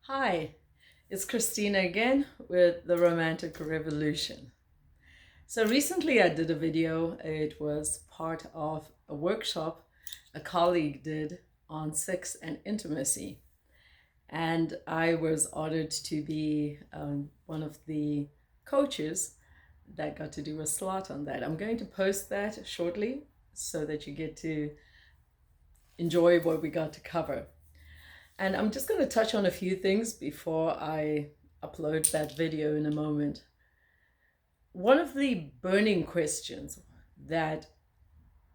Hi, it's Christina again with the Romantic Revolution. So recently I did a video. It was part of a workshop a colleague did on sex and intimacy. And I was honored to be one of the coaches that got to do a slot on that. I'm going to post that shortly so that you get to enjoy what we got to cover. And I'm just going to touch on a few things before I upload that video in a moment. One of the burning questions that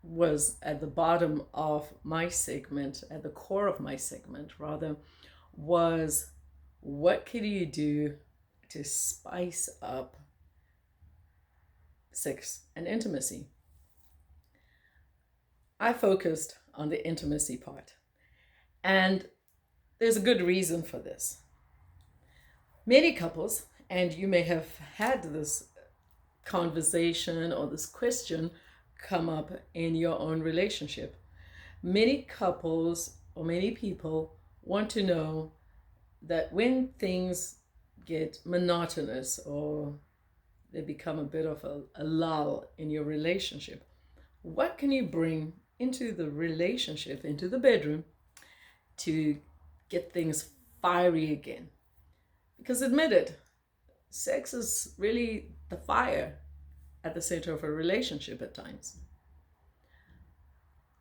was at the bottom of my segment, at the core of my segment rather, was what can you do to spice up sex and intimacy? I focused on the intimacy part. And there's a good reason for this. Many couples, and you may have had this conversation or this question come up in your own relationship. Many couples or many people want to know that when things get monotonous or they become a bit of a lull in your relationship, what can you bring into the relationship, into the bedroom, to get things fiery again? Because admit it, sex is really the fire at the center of a relationship at times.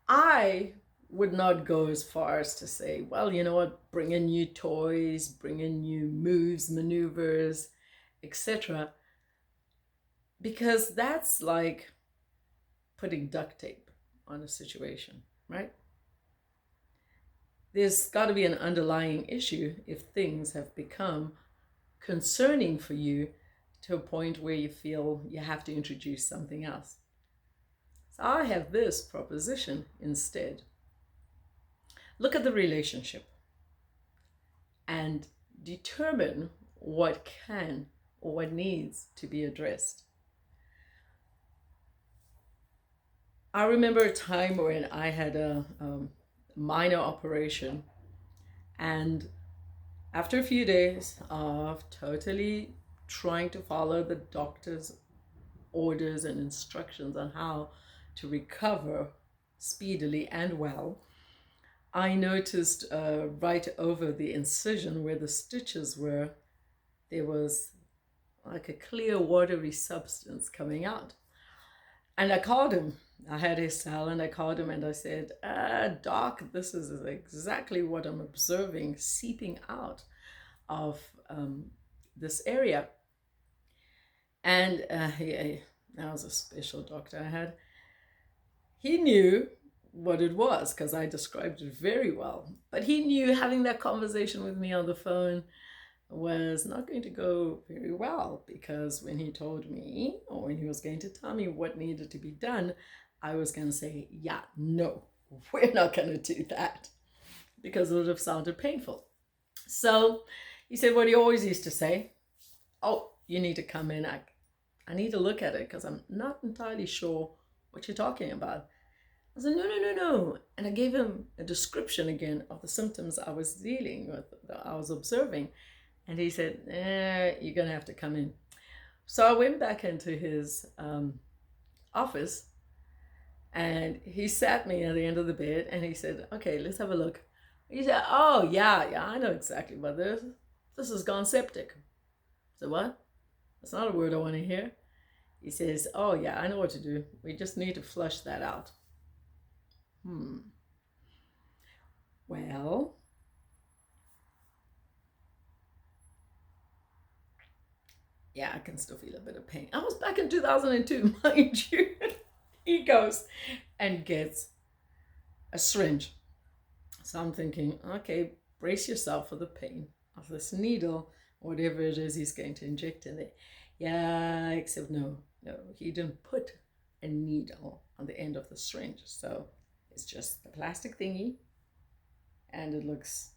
I would not go as far as to say, well, you know what, bring in new toys, bring in new moves, maneuvers, etc. Because that's like putting duct tape on a situation, right? There's got to be an underlying issue if things have become concerning for you to a point where you feel you have to introduce something else. So I have this proposition instead. Look at the relationship and determine what can or what needs to be addressed. I remember a time when I had a minor operation, and after a few days of totally trying to follow the doctor's orders and instructions on how to recover speedily and well, I noticed right over the incision where the stitches were, there was like a clear watery substance coming out. And I called him. I had his cell and I called him and I said, Doc, this is exactly what I'm observing seeping out of this area. And that was a special doctor I had. He knew what it was because I described it very well. But he knew having that conversation with me on the phone was not going to go very well, because when he told me, or when he was going to tell me what needed to be done, I was going to say, yeah, no, we're not going to do that, because it would have sounded painful. So he said what he always used to say, oh, you need to come in. I need to look at it because I'm not entirely sure what you're talking about. I said, no. And I gave him a description again of the symptoms I was dealing with, that I was observing. And he said, you're going to have to come in. So I went back into his office, and he sat me at the end of the bed and he said, okay, let's have a look. He said, oh, yeah, I know exactly what this is. This has gone septic. I said, what? That's not a word I want to hear. He says, oh, yeah, I know what to do. We just need to flush that out. Well, yeah, I can still feel a bit of pain. I was back in 2002, mind you. He goes and gets a syringe. So I'm thinking, okay, brace yourself for the pain of this needle, whatever it is he's going to inject in there. Yeah, except no, he didn't put a needle on the end of the syringe. So it's just the plastic thingy, and it looks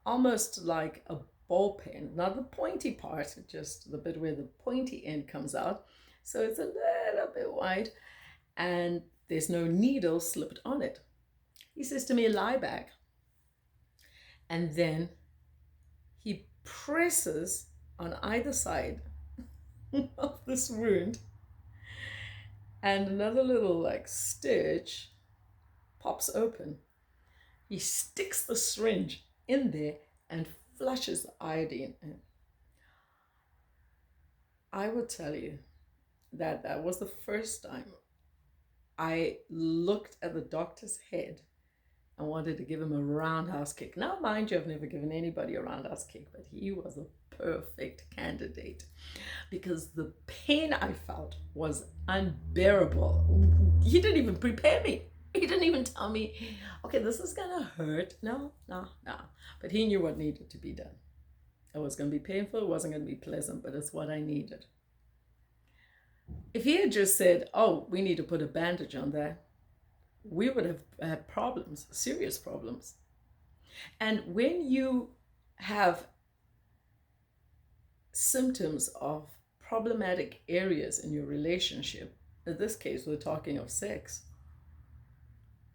almost like a ball pen, not the pointy part, just the bit where the pointy end comes out. So it's a little bit wide, and there's no needle slipped on it. He says to me, lie back. And then he presses on either side of this wound, and another little like stitch pops open. He sticks the syringe in there and flushes the iodine in. I will tell you that that was the first time I looked at the doctor's head and wanted to give him a roundhouse kick. Now, mind you, I've never given anybody a roundhouse kick, but he was a perfect candidate because the pain I felt was unbearable. He didn't even prepare me. He didn't even tell me, okay, this is gonna hurt. No. But he knew what needed to be done. It was gonna be painful, it wasn't gonna be pleasant, but it's what I needed. If he had just said, oh, we need to put a bandage on that, we would have had problems, serious problems. And when you have symptoms of problematic areas in your relationship, in this case, we're talking of sex,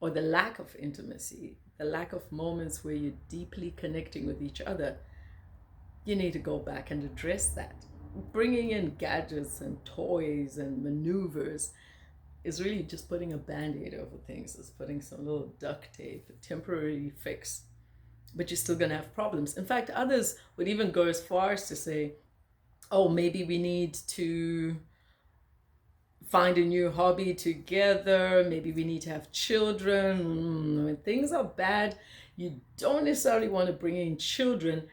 or the lack of intimacy, the lack of moments where you're deeply connecting with each other, you need to go back and address that. Bringing in gadgets and toys and maneuvers is really just putting a band-aid over things. It's putting some little duct tape, a temporary fix, but you're still gonna have problems. In fact, others would even go as far as to say, oh, maybe we need to find a new hobby together. Maybe we need to have children. When things are bad, you don't necessarily want to bring in children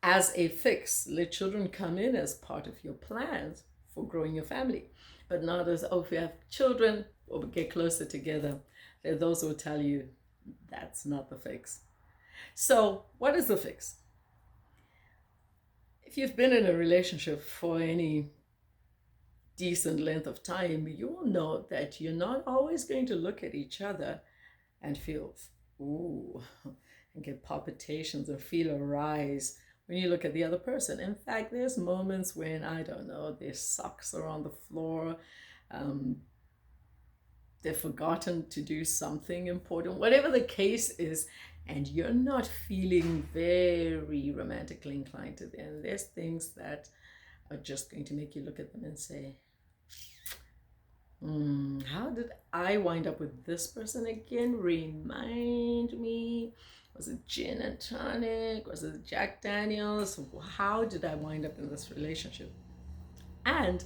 as a fix. Let children come in as part of your plans for growing your family, but not as, oh, if you have children, we'll get closer together. There are those who will tell you that's not the fix. So what is the fix? If you've been in a relationship for any decent length of time, you will know that you're not always going to look at each other and feel, ooh, and get palpitations or feel a rise when you look at the other person. In fact, there's moments when, I don't know, their socks are on the floor, they've forgotten to do something important, whatever the case is, and you're not feeling very romantically inclined to them. There's things that are just going to make you look at them and say, how did I wind up with this person again? Remind me. Was it gin and tonic? Was it Jack Daniels? How did I wind up in this relationship? And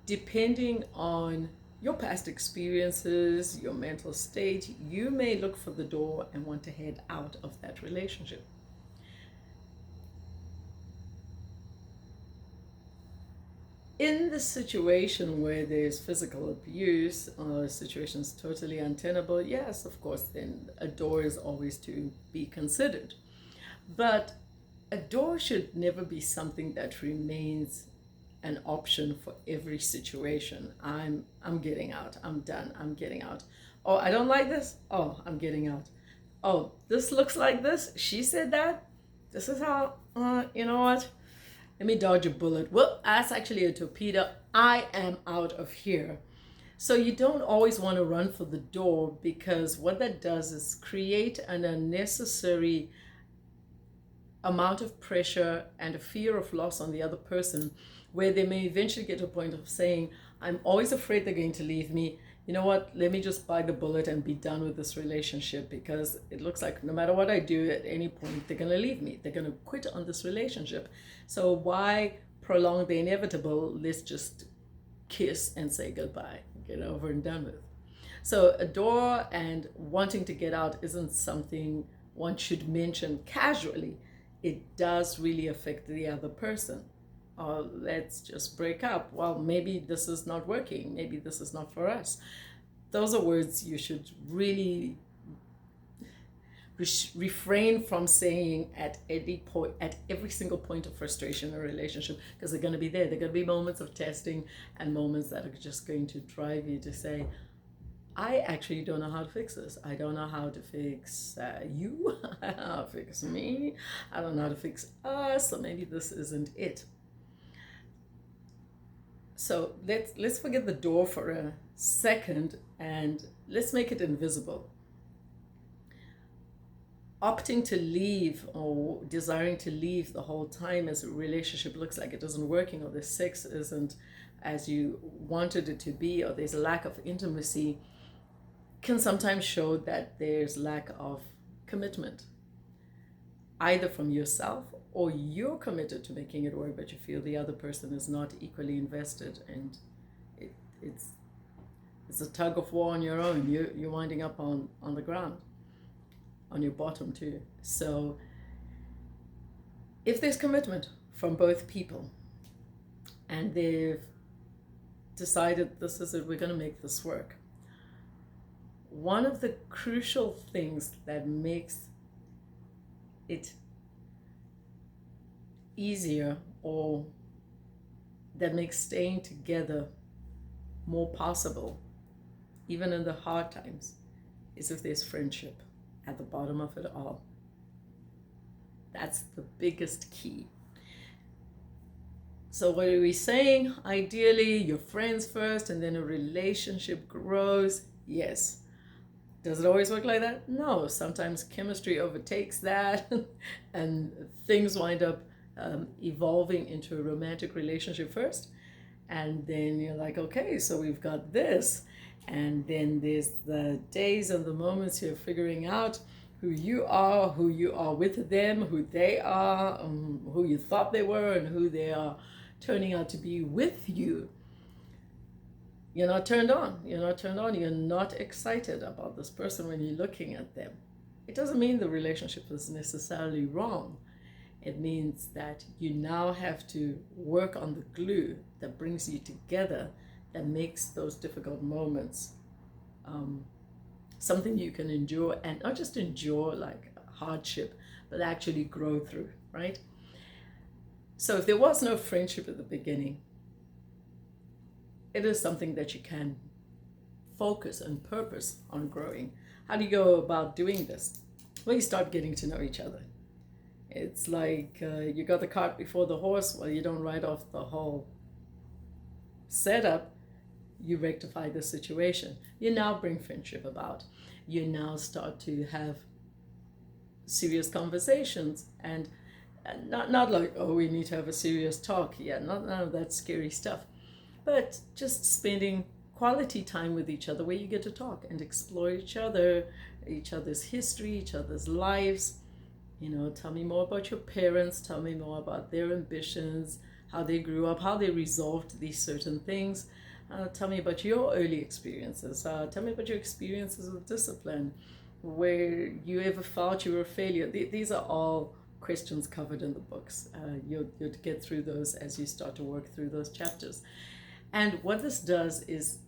depending on your past experiences, your mental state, you may look for the door and want to head out of that relationship. In the situation where there's physical abuse, or a situation is totally untenable, yes, of course, then a door is always to be considered. But a door should never be something that remains an option for every situation. I'm getting out. I'm done. I'm getting out. Oh, I don't like this. Oh, I'm getting out. Oh, this looks like this. She said that. This is how, you know what? Let me dodge a bullet. Well, that's actually a torpedo. I am out of here. So you don't always want to run for the door, because what that does is create an unnecessary amount of pressure and a fear of loss on the other person, where they may eventually get to a point of saying, I'm always afraid they're going to leave me. You know what? Let me just bite the bullet and be done with this relationship, because it looks like no matter what I do at any point, they're going to leave me. They're going to quit on this relationship. So why prolong the inevitable? Let's just kiss and say goodbye, get over and done with. So a door and wanting to get out isn't something one should mention casually. It does really affect the other person. Or let's just break up. Well, maybe this is not working. Maybe this is not for us. Those are words you should really refrain from saying at any point, at every single point of frustration in a relationship, because they're going to be there. There are going to be moments of testing and moments that are just going to drive you to say, I actually don't know how to fix this. I don't know how to fix you. I don't know how to fix me. I don't know how to fix us. So maybe this isn't it. So let's forget the door for a second and let's make it invisible. opting to leave or desiring to leave the whole time as a relationship looks like it isn't working, or the sex isn't as you wanted it to be, or there's a lack of intimacy, can sometimes show that there's lack of commitment, either from yourself, or you're committed to making it work, but you feel the other person is not equally invested, and it's a tug of war on your own. You're winding up on the ground, on your bottom too. So if there's commitment from both people and they've decided this is it, we're going to make this work, one of the crucial things that makes it easier, or that makes staying together more possible, even in the hard times, is if there's friendship at the bottom of it all. That's the biggest key. So what are we saying? Ideally, you're friends first and then a relationship grows. Yes. Does it always work like that? No. Sometimes chemistry overtakes that and things wind up evolving into a romantic relationship first. And then you're like, okay, so we've got this. And then there's the days and the moments you're figuring out who you are with them, who they are, who you thought they were, and who they are turning out to be with you. You're not turned on. You're not excited about this person when you're looking at them. It doesn't mean the relationship is necessarily wrong. It means that you now have to work on the glue that brings you together, that makes those difficult moments something you can endure, and not just endure like hardship, but actually grow through, right? So if there was no friendship at the beginning, it is something that you can focus and purpose on growing. How do you go about doing this? Well, you start getting to know each other. It's like you got the cart before the horse. Well, you don't write off the whole setup. You rectify the situation. You now bring friendship about. You now start to have serious conversations, and not like, oh, we need to have a serious talk. Yeah, none of that scary stuff. But just spending quality time with each other where you get to talk and explore each other's history, each other's lives. You know, tell me more about your parents, tell me more about their ambitions, how they grew up, how they resolved these certain things. Tell me about your early experiences. Tell me about your experiences with discipline, where you ever felt you were a failure. These are all questions covered in the books. You'll get through those as you start to work through those chapters. And what this does is,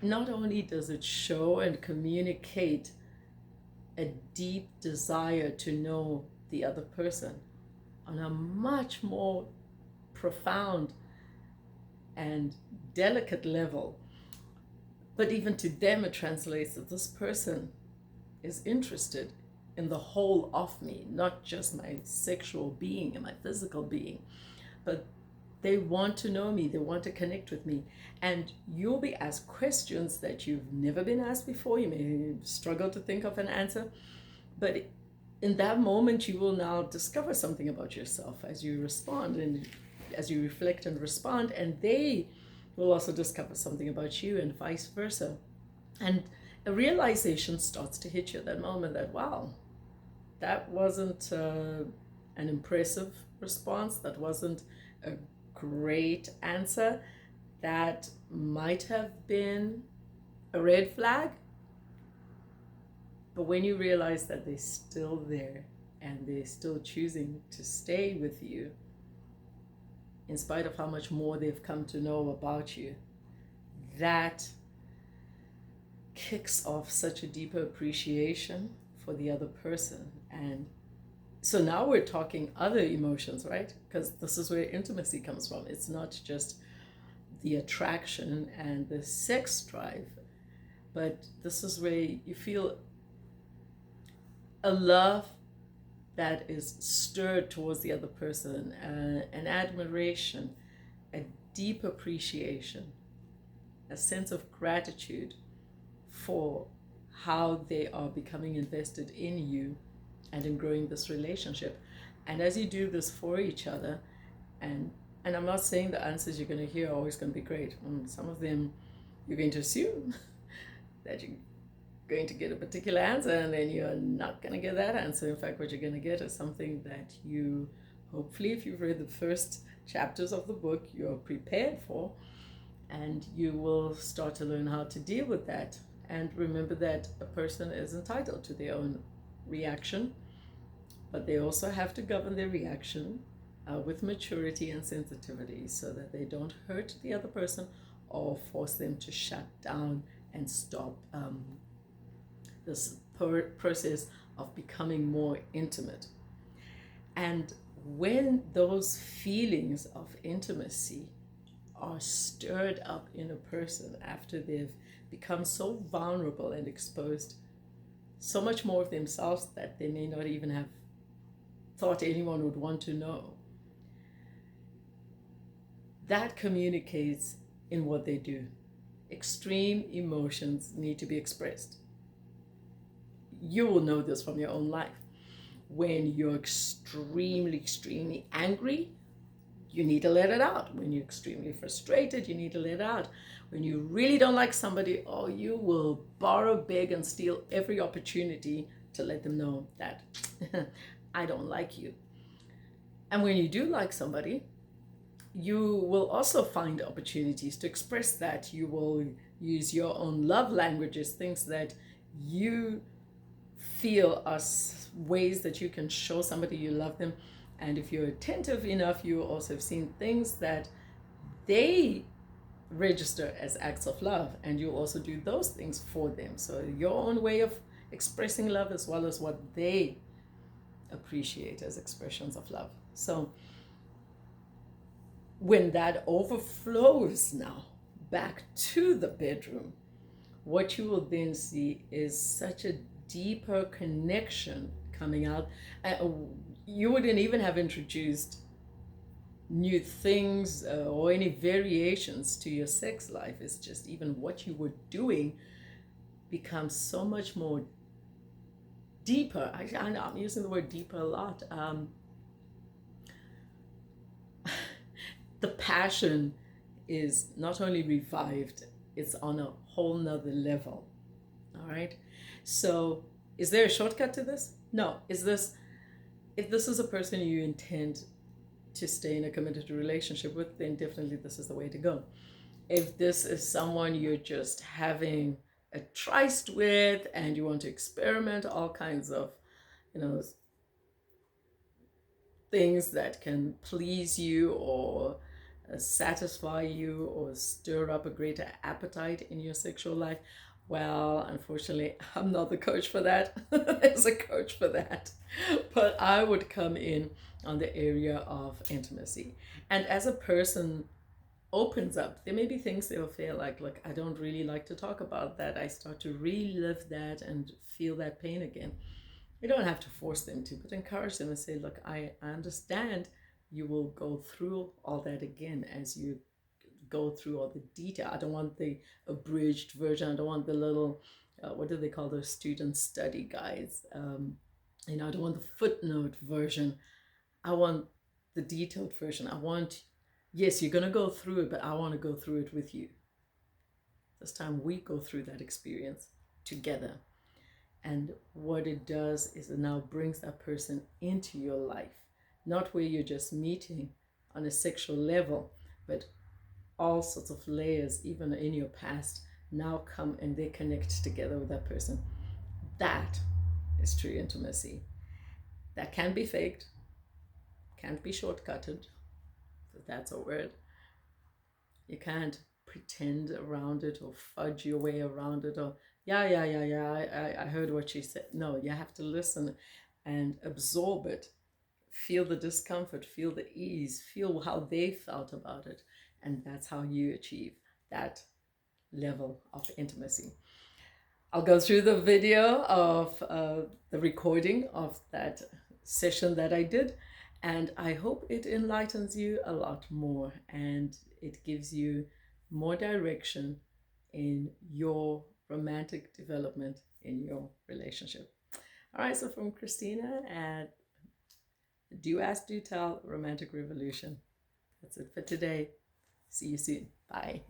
not only does it show and communicate a deep desire to know the other person on a much more profound and delicate level, but even to them it translates that this person is interested in the whole of me, not just my sexual being and my physical being, but they want to know me, they want to connect with me. And you'll be asked questions that you've never been asked before. You may struggle to think of an answer, but in that moment you will now discover something about yourself as you respond and as you reflect and respond, and they will also discover something about you, and vice versa. And a realization starts to hit you at that moment that, wow, that wasn't an impressive response, that wasn't a great answer, that might have been a red flag. But when you realize that they're still there and they're still choosing to stay with you, in spite of how much more they've come to know about you, that kicks off such a deeper appreciation for the other person. And so now we're talking other emotions, right? Because this is where intimacy comes from. It's not just the attraction and the sex drive, but this is where you feel a love that is stirred towards the other person, an admiration, a deep appreciation, a sense of gratitude for how they are becoming invested in you and in growing this relationship. And as you do this for each other, and I'm not saying the answers you're going to hear are always going to be great. Some of them you're going to assume that you're going to get a particular answer, and then you're not going to get that answer. In fact, what you're going to get is something that you, hopefully, if you've read the first chapters of the book, you're prepared for, and you will start to learn how to deal with that. And remember that a person is entitled to their own reaction, but they also have to govern their reaction with maturity and sensitivity so that they don't hurt the other person or force them to shut down and stop this process of becoming more intimate. And when those feelings of intimacy are stirred up in a person after they've become so vulnerable and exposed so much more of themselves that they may not even have thought anyone would want to know, that communicates in what they do. Extreme emotions need to be expressed. You will know this from your own life. When you're extremely angry, you need to let it out. When you're extremely frustrated, you need to let it out. When you really don't like somebody, you will borrow, beg, and steal every opportunity to let them know that I don't like you. And when you do like somebody, you will also find opportunities to express that. You will use your own love languages, things that you feel are ways that you can show somebody you love them. And if you're attentive enough, you also have seen things that they register as acts of love, and you also do those things for them. So your own way of expressing love as well as what they appreciate as expressions of love. So when that overflows now back to the bedroom, what you will then see is such a deeper connection coming out. You wouldn't even have introduced new things or any variations to your sex life. It's just even what you were doing becomes so much more deeper. I know I'm using the word deeper a lot. The passion is not only revived, it's on a whole nother level. All right. So is there a shortcut to this? No. If this is a person you intend to stay in a committed relationship with, then definitely this is the way to go. If this is someone you're just having a tryst with and you want to experiment all kinds of, things that can please you or satisfy you or stir up a greater appetite in your sexual life, well, unfortunately, I'm not the coach for that. There's a coach for that. But I would come in on the area of intimacy. And as a person opens up, there may be things they will feel like, look, I don't really like to talk about that. I start to relive that and feel that pain again. You don't have to force them to, but encourage them and say, look, I understand you will go through all that again as you go through all the detail. I don't want the abridged version. I don't want the little, what do they call those student study guides? I don't want the footnote version. I want the detailed version. Yes, you're going to go through it, but I want to go through it with you. This time we go through that experience together. And what it does is it now brings that person into your life, not where you're just meeting on a sexual level, but all sorts of layers, even in your past, now come and they connect together with that person. That is true intimacy. That can be faked, can't be shortcutted, if that's a word. You can't pretend around it or fudge your way around it or I heard what she said. No, you have to listen and absorb it. Feel the discomfort, feel the ease, feel how they felt about it. And that's how you achieve that level of intimacy. I'll go through the video of the recording of that session that I did. And I hope it enlightens you a lot more and it gives you more direction in your romantic development in your relationship. All right, so from Christina at Do Ask, Do Tell Romantic Revolution. That's it for today. See you soon. Bye.